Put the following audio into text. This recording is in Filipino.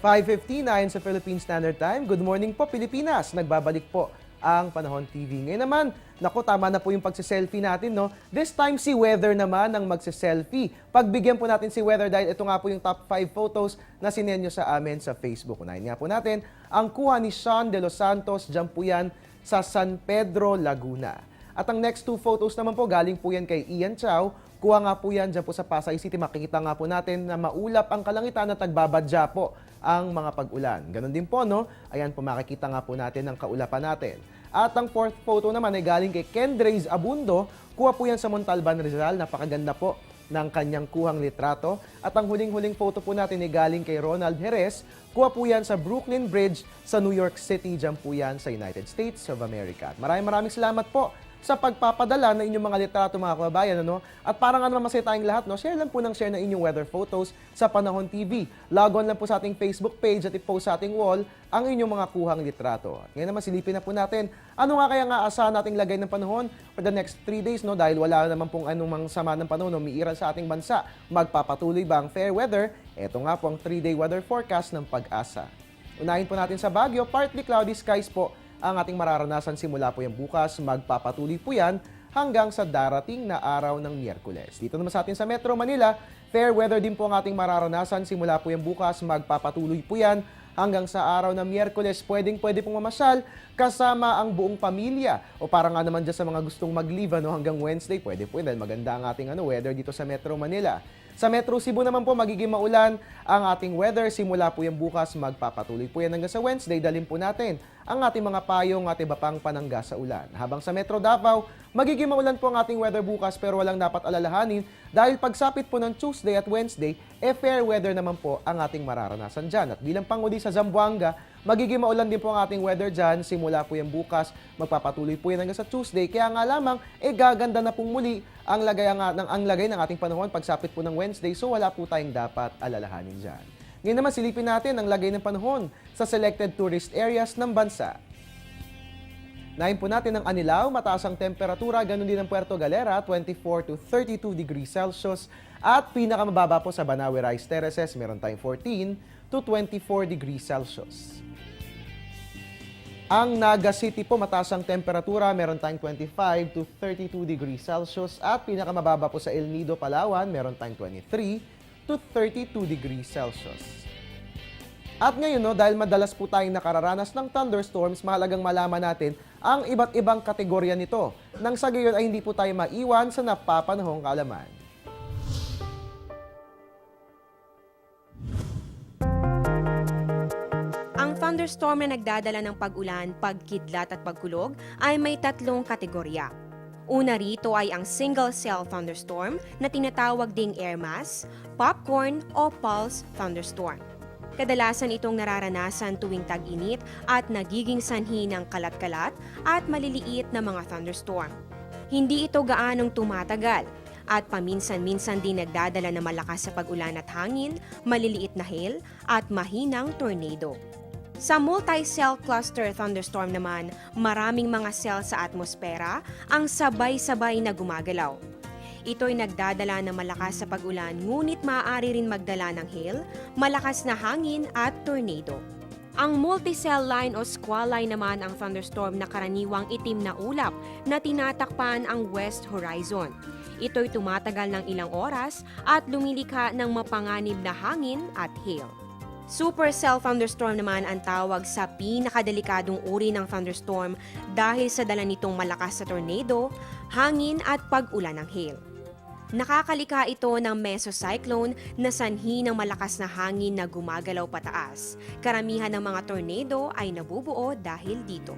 5:59 sa Philippine Standard Time. Good morning po, Pilipinas. Nagbabalik po ang Panahon TV. Ngayon naman, naku, tama na po yung pagsiselfie natin, no? This time, si Weather naman ang magsiselfie. Pagbigyan po natin si Weather dahil ito nga po yung top 5 photos na sinenyo sa amin sa Facebook. Unahin nga po natin, ang kuha ni Sean De Los Santos, dyan po yan sa San Pedro, Laguna. At ang next 2 photos naman po, galing po yan kay Ian Chow. Kuha nga po yan dyan po sa Pasay City. Makikita nga po natin na maulap ang kalangitan at nagbabadya po ang mga pag-ulan. Ganon din po, no? Ayan po, makikita nga po natin ang kaulapan natin. At ang 4th photo naman ay galing kay Kendrace Abundo. Kuha po yan sa Montalban, Rizal. Napakaganda po ng kanyang kuhang litrato. At ang huling-huling photo po natin ay galing kay Ronald Jerez. Kuha po yan sa Brooklyn Bridge sa New York City. Diyan po yan sa United States of America. Maraming salamat po sa pagpapadala ng inyong mga litrato, mga kababayan, ano? At para nga naman masaya tayong lahat, no? Share lang po ng share ng inyong weather photos sa Panahon TV. Log on lang po sa ating Facebook page at i-post sa ating wall ang inyong mga kuhang litrato. At ngayon naman silipin na po natin, ano nga kaya nga asahan nating lagay ng panahon for the next 3 days, no? Dahil wala naman pong anumang sama ng panahon, no? Umiiral sa ating bansa. Magpapatuloy ba ang fair weather? Ito nga po ang 3-day weather forecast ng Pag-asa. Unahin po natin sa Baguio, partly cloudy skies po ang ating mararanasan simula po yan bukas. Magpapatuloy po yan hanggang sa darating na araw ng Miyerkules. Dito naman sa atin sa Metro Manila, fair weather din po ang ating mararanasan simula po yan bukas. Magpapatuloy po yan hanggang sa araw ng Miyerkules. Pwede pong mamasyal kasama ang buong pamilya. O para nga naman dyan sa mga gustong mag-leave, ano, hanggang Wednesday, pwede po yan. Maganda ang ating weather dito sa Metro Manila. Sa Metro Cebu naman po, magiging maulan ang ating weather. Simula po yan bukas, magpapatuloy po yan hanggang sa Wednesday. Dalhin po natin ang ating mga payong at iba pang panangga sa ulan. Habang sa Metro Davao, magiging maulan po ang ating weather bukas pero walang dapat alalahanin dahil pagsapit po ng Tuesday at Wednesday, fair weather naman po ang ating mararanasan dyan. At bilang panguli sa Zamboanga, magiging maulan din po ang ating weather dyan. Simula po yan bukas, magpapatuloy po yan hanggang sa Tuesday. Kaya nga lamang, gaganda na pong muli ang lagay ng ating panahon pagsapit po ng Wednesday. So wala po tayong dapat alalahanin dyan. Ngayon naman silipin natin ang lagay ng panahon sa selected tourist areas ng bansa. Nahin po natin ang Anilao, mataas ang temperatura, ganun din ang Puerto Galera, 24 to 32 degrees Celsius. At pinakamababa po sa Banawe Rice Terraces, meron tayong 14 to 24 degrees Celsius. Ang Naga City po, mataas ang temperatura, meron tayong 25 to 32 degrees Celsius. At pinakamababa po sa El Nido, Palawan, meron tayong 23 to 32 degrees Celsius. At ngayon, dahil madalas po tayong nakararanas ng thunderstorms, mahalagang malaman natin ang iba't ibang kategorya nito. Nang sa gayon ay hindi po tayo maiwan sa napapanahong kaalaman. Ang thunderstorm na nagdadala ng pag-ulan, pagkidlat at pagkulog ay may 3 kategorya. Una rito ay ang single-cell thunderstorm na tinatawag ding air mass, popcorn o pulse thunderstorm. Kadalasan itong nararanasan tuwing tag-init at nagiging sanhi ng kalat-kalat at maliliit na mga thunderstorm. Hindi ito gaanong tumatagal at paminsan-minsan din nagdadala ng malakas sa pag-ulan at hangin, maliliit na hail at mahinang tornado. Sa multi-cell cluster thunderstorm naman, maraming mga cell sa atmosfera ang sabay-sabay na gumagalaw. Ito'y nagdadala ng malakas sa pag-ulan ngunit maaari rin magdala ng hail, malakas na hangin at tornado. Ang multi-cell line o squall line naman ang thunderstorm na karaniwang itim na ulap na tinatakpan ang west horizon. Ito'y tumatagal ng ilang oras at lumilikha ng mapanganib na hangin at hail. Supercell thunderstorm naman ang tawag sa pinakadelikadong uri ng thunderstorm dahil sa dala nitong malakas sa tornado, hangin at pag-ulan ng hail. Nakakalikha ito ng mesocyclone na sanhi ng malakas na hangin na gumagalaw pataas. Karamihan ng mga tornado ay nabubuo dahil dito.